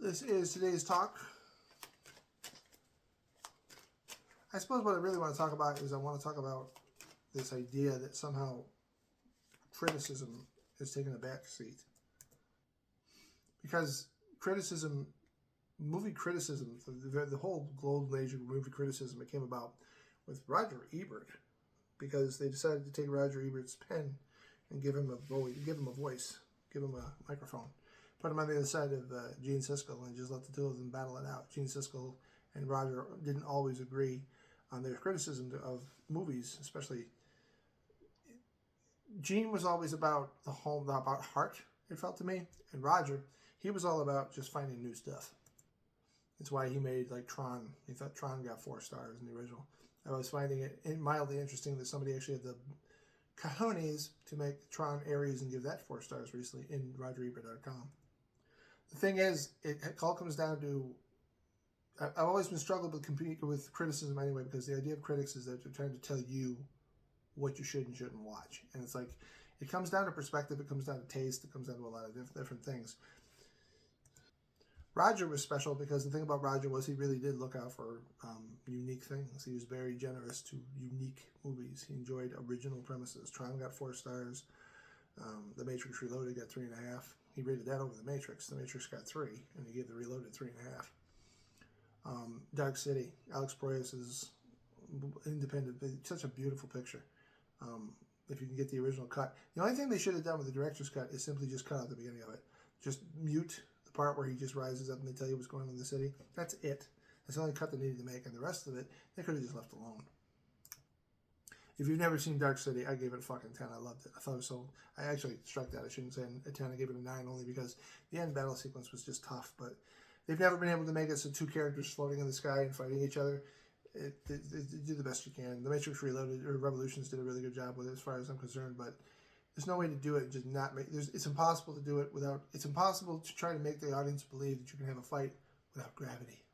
This is today's talk. I suppose what I really want to talk about is I want to talk about this idea that somehow criticism has taken a back seat. Because criticism, movie criticism, the whole golden age of movie criticism, it came about with Roger Ebert, because they decided to take Roger Ebert's pen and give him a voice, give him a microphone, put him on the other side of Gene Siskel, and just let the two of them battle it out. Gene Siskel and Roger didn't always agree on their criticism of movies, especially. Gene was always about the home, about heart, it felt to me, and Roger, he was all about just finding new stuff. That's why he made like Tron. He thought Tron got 4 stars in the original. I was finding it mildly interesting that somebody actually had the cojones to make Tron Ares and give that 4 stars recently in RogerEbert.com. The thing is, it all comes down to, I've always been struggling with criticism anyway, because the idea of critics is that they're trying to tell you what you should and shouldn't watch. And it's like, it comes down to perspective, it comes down to taste, it comes down to a lot of different things. Roger was special because the thing about Roger was he really did look out for unique things. He was very generous to unique movies. He enjoyed original premises. Tron got 4 stars. The Matrix Reloaded got 3.5. He rated that over The Matrix. The Matrix got 3, and he gave The Reloaded 3.5. Dark City, Alex Proyas's independent, such a beautiful picture. If you can get the original cut. The only thing they should have done with the director's cut is simply just cut out the beginning of it. Just mute the part where he just rises up and they tell you what's going on in the city. That's it. That's the only cut they needed to make, and the rest of it, they could have just left alone. If you've never seen Dark City, I gave it a fucking 10. I loved it. I thought it was so... I actually struck that. I shouldn't say a 10. I gave it a 9 only because the end battle sequence was just tough, but they've never been able to make it so 2 characters floating in the sky and fighting each other. Do the best you can. The Matrix Reloaded, or Revolutions, did a really good job with it as far as I'm concerned, but there's no way to do it and just not make... It's impossible to do it without... It's impossible to try to make the audience believe that you can have a fight without gravity.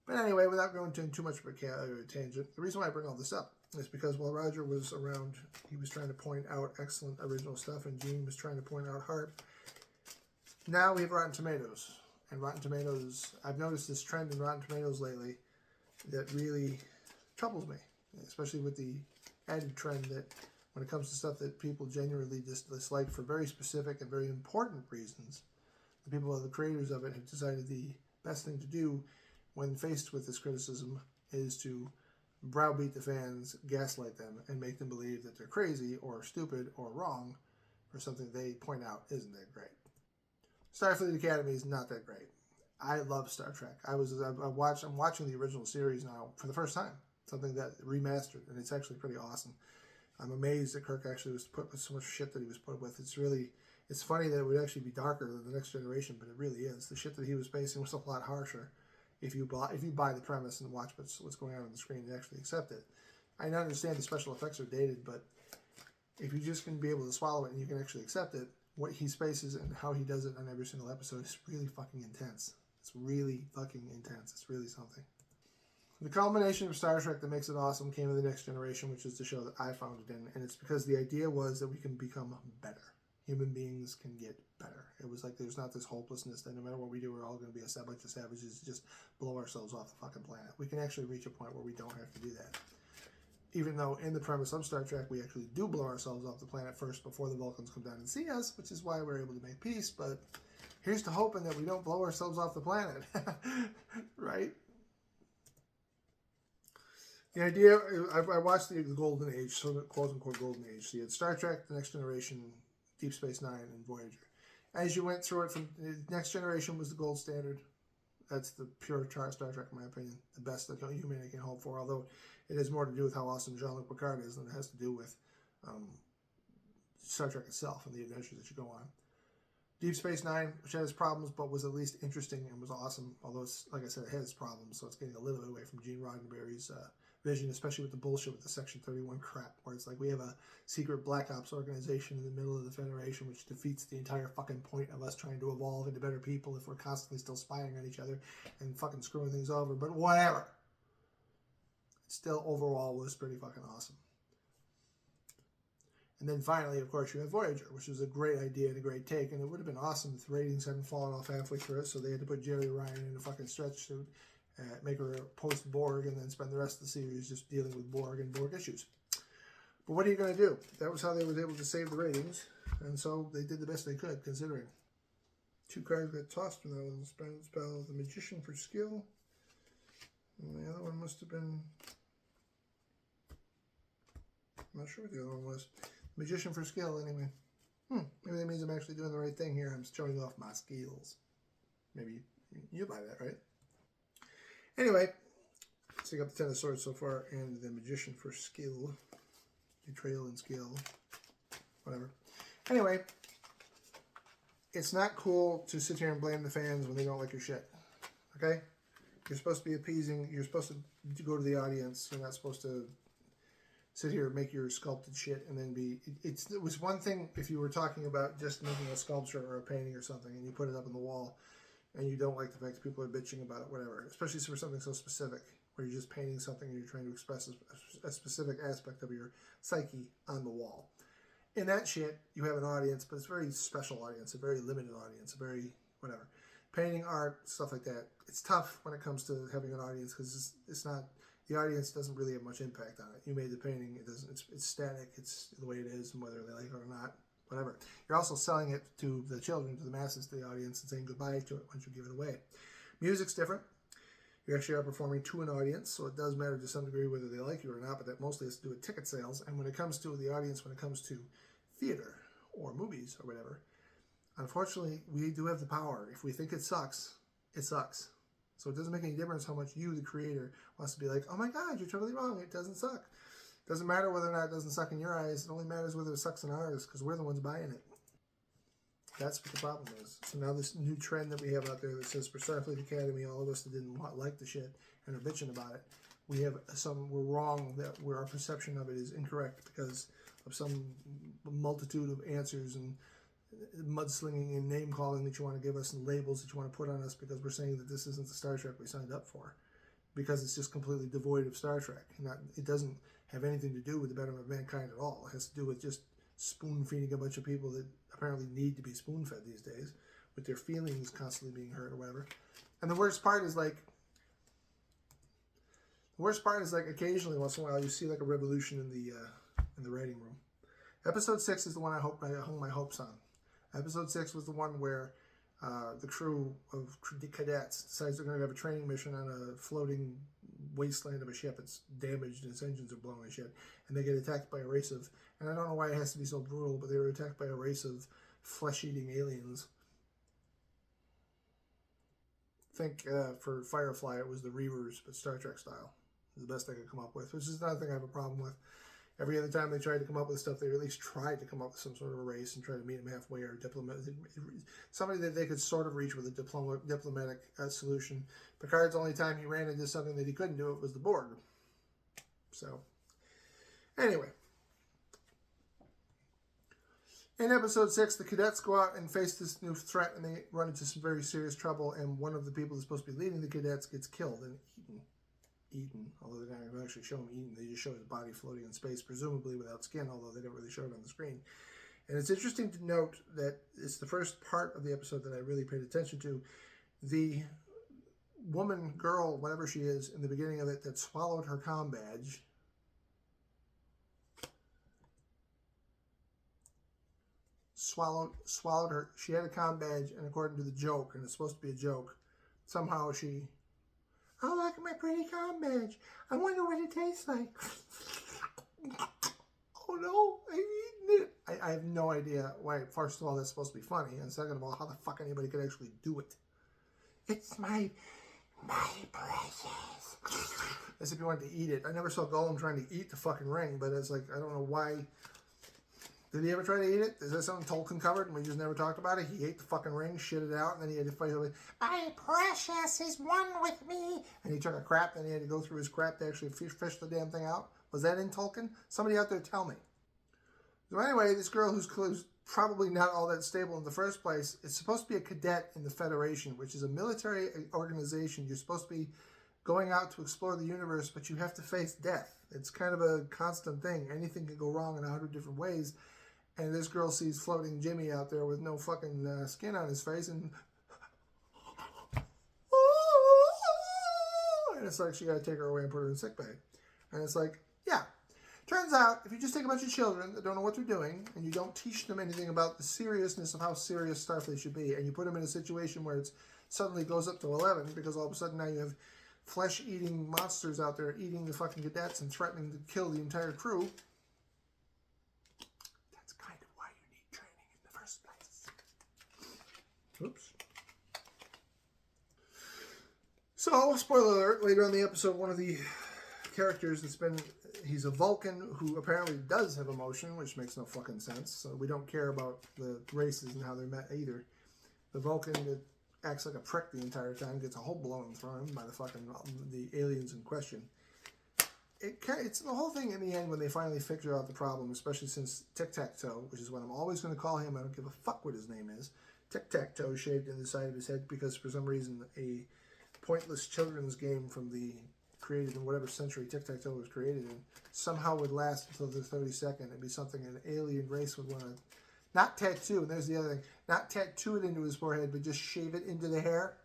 But anyway, without going into too much of a tangent, the reason why I bring all this up is because while Roger was around, he was trying to point out excellent original stuff, and Gene was trying to point out heart. Now we have Rotten Tomatoes. And Rotten Tomatoes, I've noticed this trend in Rotten Tomatoes lately that really troubles me, especially with the added trend that when it comes to stuff that people genuinely dislike for very specific and very important reasons, the people who are the creators of it have decided the best thing to do when faced with this criticism is to browbeat the fans, gaslight them, and make them believe that they're crazy or stupid or wrong for something they point out isn't that great. Starfleet Academy is not that great. I love Star Trek. I'm watching the original series now for the first time, something that remastered, and it's actually pretty awesome. I'm amazed that Kirk actually was put with so much shit that he was put with. It's funny that it would actually be darker than the Next Generation, but it really is. The shit that he was facing was a lot harsher. If you buy the premise and watch what's going on the screen and actually accept it. I understand the special effects are dated, but if you just can be able to swallow it and you can actually accept it, what he faces and how he does it on every single episode is really fucking intense. It's really fucking intense. It's really something. The culmination of Star Trek that makes it awesome came in The Next Generation, which is the show that I found it in, and it's because the idea was that we can become better. Human beings can get better. It was like there's not this hopelessness that no matter what we do, we're all going to be a bunch of savages, just blow ourselves off the fucking planet. We can actually reach a point where we don't have to do that. Even though in the premise of Star Trek, we actually do blow ourselves off the planet first before the Vulcans come down and see us, which is why we're able to make peace, but here's to hoping that we don't blow ourselves off the planet. Right? The idea, I watched the Golden Age, so the quote-unquote Golden Age. So you had Star Trek, The Next Generation, Deep Space Nine, and Voyager. As you went through it, from Next Generation was the gold standard. That's the pure Star Trek, in my opinion. The best that humanity can hope for, although it has more to do with how awesome Jean-Luc Picard is than it has to do with Star Trek itself and the adventures that you go on. Deep Space Nine, which had its problems, but was at least interesting and was awesome, although, like I said, it had its problems, so it's getting a little bit away from Gene Roddenberry's vision, especially with the bullshit with the Section 31 crap, where it's like we have a secret Black Ops organization in the middle of the Federation, which defeats the entire fucking point of us trying to evolve into better people if we're constantly still spying on each other and fucking screwing things over, but whatever. It still, overall, was pretty fucking awesome. And then finally, of course, you have Voyager, which was a great idea and a great take, and it would have been awesome if the ratings hadn't fallen off halfway through it, so they had to put Jerry Ryan in a fucking stretch suit, make her a post-Borg, and then spend the rest of the series just dealing with Borg and Borg issues. But what are you going to do? That was how they were able to save the ratings, and so they did the best they could, considering. 2 cards got tossed from that one. Spell the Magician for skill. And the other one must have been... I'm not sure what the other one was. Magician for skill, anyway. Maybe that means I'm actually doing the right thing here. I'm showing off my skills. Maybe you buy that, right? Anyway, so you got the Ten of Swords so far, and the Magician for skill. Betrayal and skill. Whatever. Anyway, it's not cool to sit here and blame the fans when they don't like your shit. Okay? You're supposed to be appeasing. You're supposed to go to the audience. You're not supposed to sit here and make your sculpted shit and then be... It was one thing if you were talking about just making a sculpture or a painting or something and you put it up on the wall and you don't like the fact that people are bitching about it, whatever. Especially for something so specific where you're just painting something and you're trying to express a specific aspect of your psyche on the wall. In that shit, you have an audience, but it's a very special audience, a very limited audience, a very whatever. Painting, art, stuff like that. It's tough when it comes to having an audience because it's not... The audience doesn't really have much impact on it. You made the painting. It doesn't. It's static. It's the way it is, and whether they like it or not, whatever. You're also selling it to the children, to the masses, to the audience, and saying goodbye to it once you give it away. Music's different. You actually are performing to an audience, so it does matter to some degree whether they like you or not, but that mostly has to do with ticket sales. And when it comes to the audience, when it comes to theater or movies or whatever, unfortunately, we do have the power. If we think it sucks, it sucks. So it doesn't make any difference how much you, the creator, wants to be like, oh my God, you're totally wrong. It doesn't suck. It doesn't matter whether or not it doesn't suck in your eyes. It only matters whether it sucks in ours because we're the ones buying it. That's what the problem is. So now this new trend that we have out there that says for Starfleet Academy, all of us that didn't like the shit and are bitching about it, we're wrong, that our perception of it is incorrect because of some multitude of answers and mudslinging and name calling that you want to give us and labels that you want to put on us because we're saying that this isn't the Star Trek we signed up for because it's just completely devoid of Star Trek. It doesn't have anything to do with the betterment of mankind at all. It has to do with just spoon-feeding a bunch of people that apparently need to be spoon-fed these days with their feelings constantly being hurt or whatever. And the worst part is like occasionally once in a while you see like a revolution in the writing room. Episode 6 is the one I hung my hopes on. Episode 6 was the one where the crew of cadets decides they're going to have a training mission on a floating wasteland of a ship. It's damaged and its engines are blown and shit. And they get attacked by a race of, and I don't know why it has to be so brutal, but they were attacked by a race of flesh-eating aliens. I think for Firefly it was the Reavers, but Star Trek style. Is the best I could come up with, which is another thing I have a problem with. Every other time they tried to come up with stuff, they at least tried to come up with some sort of a race and try to meet them halfway or somebody that they could sort of reach with a diplomatic solution. Picard's only time he ran into something that he couldn't do it was the Borg. So, anyway. In episode 6, the cadets go out and face this new threat and they run into some very serious trouble and one of the people that's supposed to be leading the cadets gets killed and eaten, although they're not going to actually show him eaten. They just show his body floating in space, presumably without skin, although they don't really show it on the screen. And it's interesting to note that it's the first part of the episode that I really paid attention to. The woman, girl, whatever she is, in the beginning of it that swallowed her comm badge swallowed her. She had a comm badge, and according to the joke, and it's supposed to be a joke, somehow she... Oh, look at my pretty comm badge. I wonder what it tastes like. Oh no, I've eaten it. I have no idea why, first of all, that's supposed to be funny, and second of all, how the fuck anybody could actually do it. It's my precious. As if you wanted to eat it. I never saw Gollum trying to eat the fucking ring, but it's like, I don't know why. Did he ever try to eat it? Is that something Tolkien covered and we just never talked about it? He ate the fucking ring, shit it out, and then he had to fight over it. My precious is one with me. And he took a crap, and he had to go through his crap to actually fish the damn thing out. Was that in Tolkien? Somebody out there tell me. So anyway, this girl who's probably not all that stable in the first place is supposed to be a cadet in the Federation, which is a military organization. You're supposed to be going out to explore the universe, but you have to face death. It's kind of a constant thing. Anything can go wrong in 100 different ways. And this girl sees floating Jimmy out there with no fucking skin on his face, and it's like she got to take her away and put her in sick bay. And it's like, yeah. Turns out, if you just take a bunch of children that don't know what they're doing, and you don't teach them anything about the seriousness of how serious Starfleet should be, and you put them in a situation where it suddenly goes up to 11, because all of a sudden now you have flesh-eating monsters out there eating the fucking cadets and threatening to kill the entire crew. That's kind of why you need training in the first place. Oops. So, spoiler alert, later on in the episode, one of the characters he's a Vulcan who apparently does have emotion, which makes no fucking sense. So we don't care about the races and how they're met either. The Vulcan that acts like a prick the entire time gets a hole blown through him by the aliens in question. It's the whole thing in the end when they finally figure out the problem, especially since Tic-Tac-Toe, which is what I'm always going to call him. I don't give a fuck what his name is. Tic-Tac-Toe shaved in the side of his head because for some reason a pointless children's game from the created in whatever century Tic-Tac-Toe was created in somehow would last until the 32nd. It'd be something an alien race would want to not tattoo, and there's the other thing, not tattoo it into his forehead, but just shave it into the hair.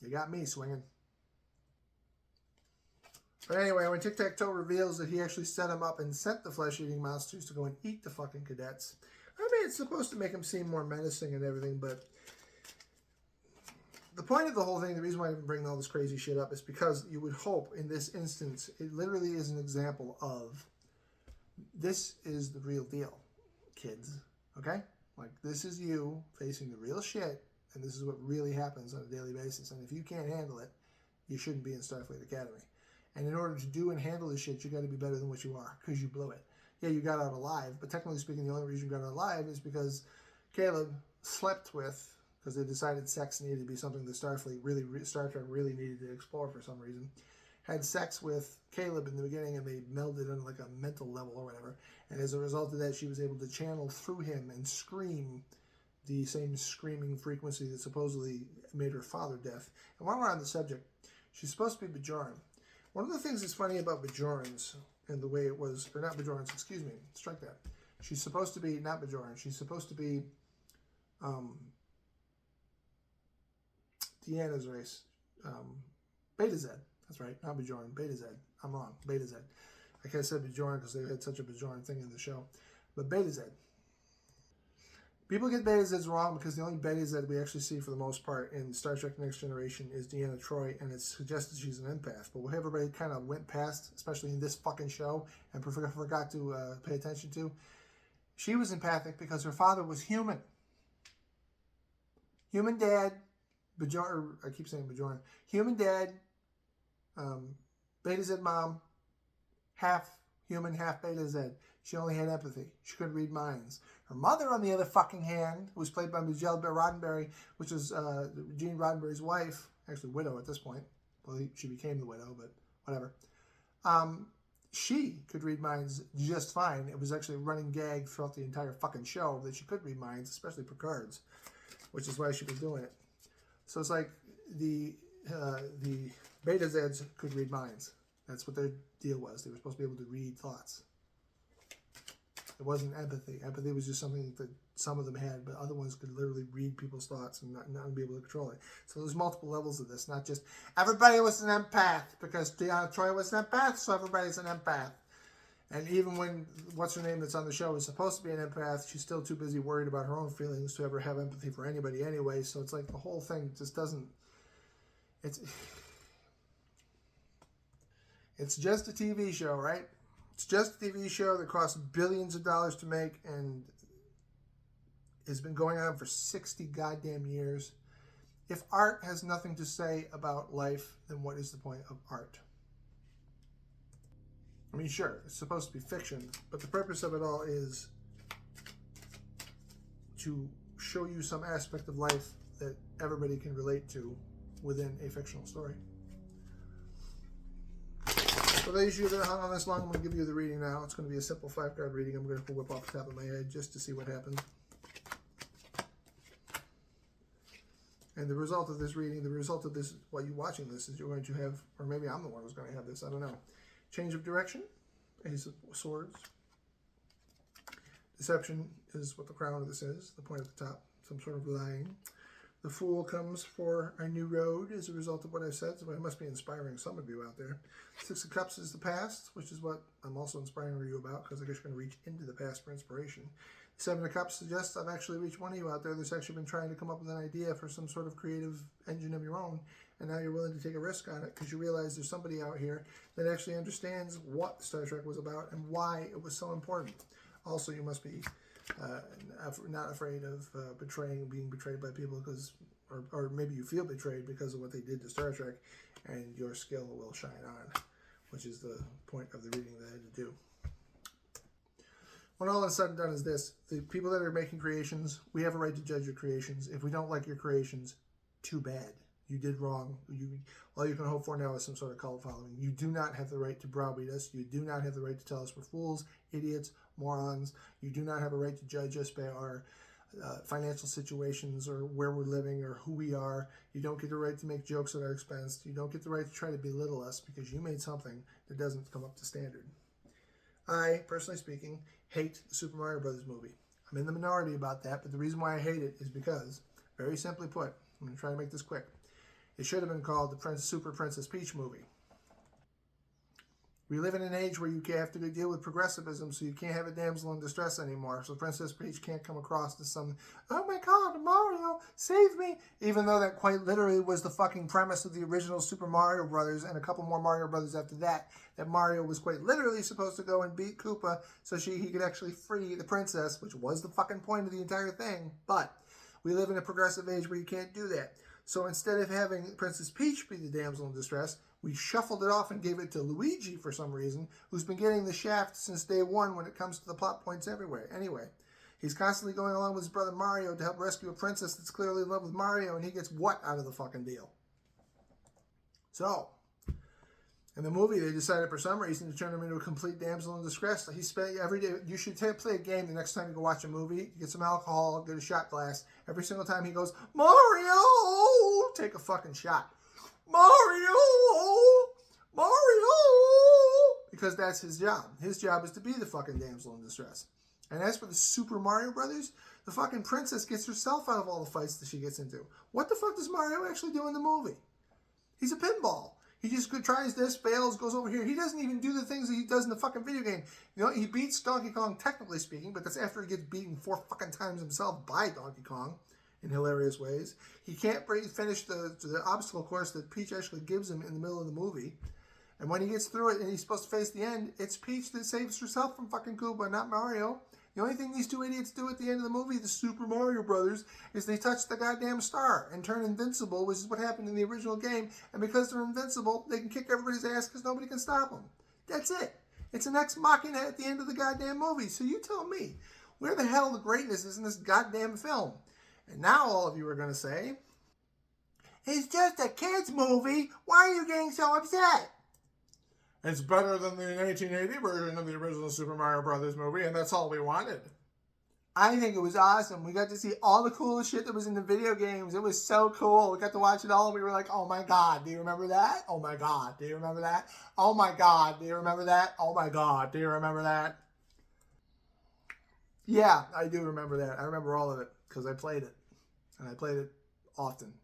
You got me swinging. But anyway, when Tic-Tac-Toe reveals that he actually set him up and sent the flesh-eating monsters to go and eat the fucking cadets, I mean, it's supposed to make him seem more menacing and everything, but the point of the whole thing, the reason why I even bring all this crazy shit up is because you would hope in this instance, it literally is an example of this is the real deal, kids, okay? Like, this is you facing the real shit, and this is what really happens on a daily basis. And if you can't handle it, you shouldn't be in Starfleet Academy. And in order to do and handle this shit, you got to be better than what you are, because you blew it. Yeah, you got out alive, but technically speaking, the only reason you got out alive is because Caleb slept with, because they decided sex needed to be something that Star Trek really needed to explore for some reason, had sex with Caleb in the beginning, and they melded on like a mental level or whatever. And as a result of that, she was able to channel through him and scream the same screaming frequency that supposedly made her father deaf. And while we're on the subject, she's supposed to be Bajoran. One of the things that's funny about Bajorans and the way it was, or not Bajorans, excuse me, strike that. She's supposed to be, not Bajoran, she's supposed to be Deanna's race. Beta Z. That's right, not Bajoran, Beta Z. I'm wrong, Beta Z. I could have said Bajoran because they had such a Bajoran thing in the show. But Beta Z. People get Beta Zs wrong because the only Beta Z we actually see for the most part in Star Trek Next Generation is Deanna Troi, and it's suggested she's an empath. But what everybody kind of went past, especially in this fucking show, and forgot to pay attention to, she was empathic because her father was human. Human dad, Bajoran, I keep saying Bajoran, human dad, Beta Z mom, half human, half Beta Z. She only had empathy. She couldn't read minds. Her mother, on the other fucking hand, who was played by Michelle Roddenberry, which was Gene Roddenberry's wife, actually widow at this point. Well, she became the widow, but whatever. She could read minds just fine. It was actually a running gag throughout the entire fucking show that she could read minds, especially Picard's, which is why she was doing it. So it's like the Beta Zeds could read minds. That's what their deal was. They were supposed to be able to read thoughts. It wasn't empathy. Empathy was just something that some of them had, but other ones could literally read people's thoughts and not be able to control it. So there's multiple levels of this, not just everybody was an empath because Deanna Troi was an empath, so everybody's an empath. And even when what's her name that's on the show is supposed to be an empath, she's still too busy worried about her own feelings to ever have empathy for anybody anyway. So it's like the whole thing just doesn't. It's just a TV show, right? It's just a TV show that costs billions of dollars to make and has been going on for 60 goddamn years. If art has nothing to say about life, then what is the point of art? I mean, sure, it's supposed to be fiction, but the purpose of it all is to show you some aspect of life that everybody can relate to within a fictional story. For those of you that hung on this long, I'm going to give you the reading now. It's going to be a simple 5-card reading. I'm going to whip off the top of my head just to see what happens. And the result of this reading, the result of this, while you're watching this, is you're going to have, or maybe I'm the one who's going to have this, I don't know. Change of direction, Ace of Swords. Deception is what the crown of this is, the point at the top, some sort of lying. The Fool comes for a new road as a result of what I've said, so I must be inspiring some of you out there. Six of Cups is the past, which is what I'm also inspiring you about, because I guess you're going to reach into the past for inspiration. Seven of Cups suggests I've actually reached one of you out there that's actually been trying to come up with an idea for some sort of creative engine of your own, and now you're willing to take a risk on it because you realize there's somebody out here that actually understands what Star Trek was about and why it was so important. Also, you must be not afraid of being betrayed by people because, or maybe you feel betrayed because of what they did to Star Trek, and your skill will shine on, which is the point of the reading that I had to do. When all is said and done is this: the people that are making creations, we have a right to judge your creations. If we don't like your creations, too bad. You did wrong. All you can hope for now is some sort of cult following. You do not have the right to browbeat us. You do not have the right to tell us we're fools, idiots, morons. You do not have a right to judge us by our financial situations or where we're living or who we are. You don't get the right to make jokes at our expense. You don't get the right to try to belittle us because you made something that doesn't come up to standard. I, personally speaking, hate the Super Mario Brothers movie. I'm in the minority about that, but the reason why I hate it is because, very simply put, I'm going to try to make this quick. It should have been called the Super Princess Peach movie. We live in an age where you have to deal with progressivism, so you can't have a damsel in distress anymore. So Princess Peach can't come across as some, oh my god, Mario, save me! Even though that quite literally was the fucking premise of the original Super Mario Brothers and a couple more Mario Brothers after that, that Mario was quite literally supposed to go and beat Koopa so he could actually free the princess, which was the fucking point of the entire thing. But we live in a progressive age where you can't do that. So instead of having Princess Peach be the damsel in distress, we shuffled it off and gave it to Luigi for some reason, who's been getting the shaft since day one when it comes to the plot points everywhere. Anyway, he's constantly going along with his brother Mario to help rescue a princess that's clearly in love with Mario, and he gets what out of the fucking deal? So, in the movie, they decided for some reason to turn him into a complete damsel in distress. He spent every day. You should play a game the next time you go watch a movie. Get some alcohol, get a shot glass. Every single time he goes, Mario, take a fucking shot. Mario, because that's his job. His job is to be the fucking damsel in distress. And as for the Super Mario Brothers, the fucking princess gets herself out of all the fights that she gets into. What the fuck does Mario actually do in the movie? He's a pinball. He just tries this, fails, goes over here. He doesn't even do the things that he does in the fucking video game. You know, he beats Donkey Kong, technically speaking, but that's after he gets beaten 4 fucking times himself by Donkey Kong in hilarious ways. He can't finish the obstacle course that Peach actually gives him in the middle of the movie. And when he gets through it and he's supposed to face the end, it's Peach that saves herself from fucking Koopa, not Mario. The only thing these two idiots do at the end of the movie, the Super Mario Brothers, is they touch the goddamn star and turn invincible, which is what happened in the original game. And because they're invincible, they can kick everybody's ass because nobody can stop them. That's it. It's an ex machina at the end of the goddamn movie. So you tell me, where the hell the greatness is in this goddamn film? And now all of you are going to say, it's just a kid's movie. Why are you getting so upset? It's better than the 1980 version of the original Super Mario Brothers movie, and that's all we wanted. I think it was awesome. We got to see all the coolest shit that was in the video games. It was so cool. We got to watch it all, and we were like, oh my god, do you remember that? Oh my god, do you remember that? Oh my god, do you remember that? Oh my god, do you remember that? Yeah, I do remember that. I remember all of it, because I played it. And I played it often.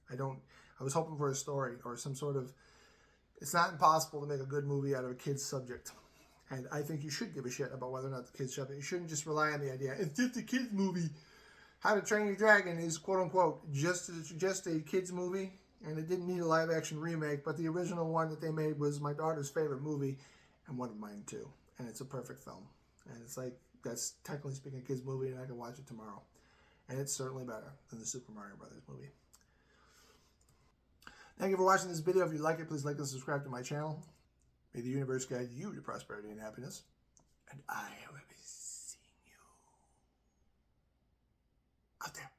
I was hoping for a story or some sort of... It's not impossible to make a good movie out of a kid's subject. And I think you should give a shit about whether or not the kid's subject. You shouldn't just rely on the idea, it's just a kid's movie. How to Train Your Dragon is, quote-unquote, just a kid's movie. And it didn't need a live-action remake, but the original one that they made was my daughter's favorite movie, and one of mine, too. And it's a perfect film. And it's like, that's technically speaking a kid's movie, and I can watch it tomorrow. And it's certainly better than the Super Mario Brothers movie. Thank you for watching this video. If you like it, please like and subscribe to my channel. May the universe guide you to prosperity and happiness. And I will be seeing you out there.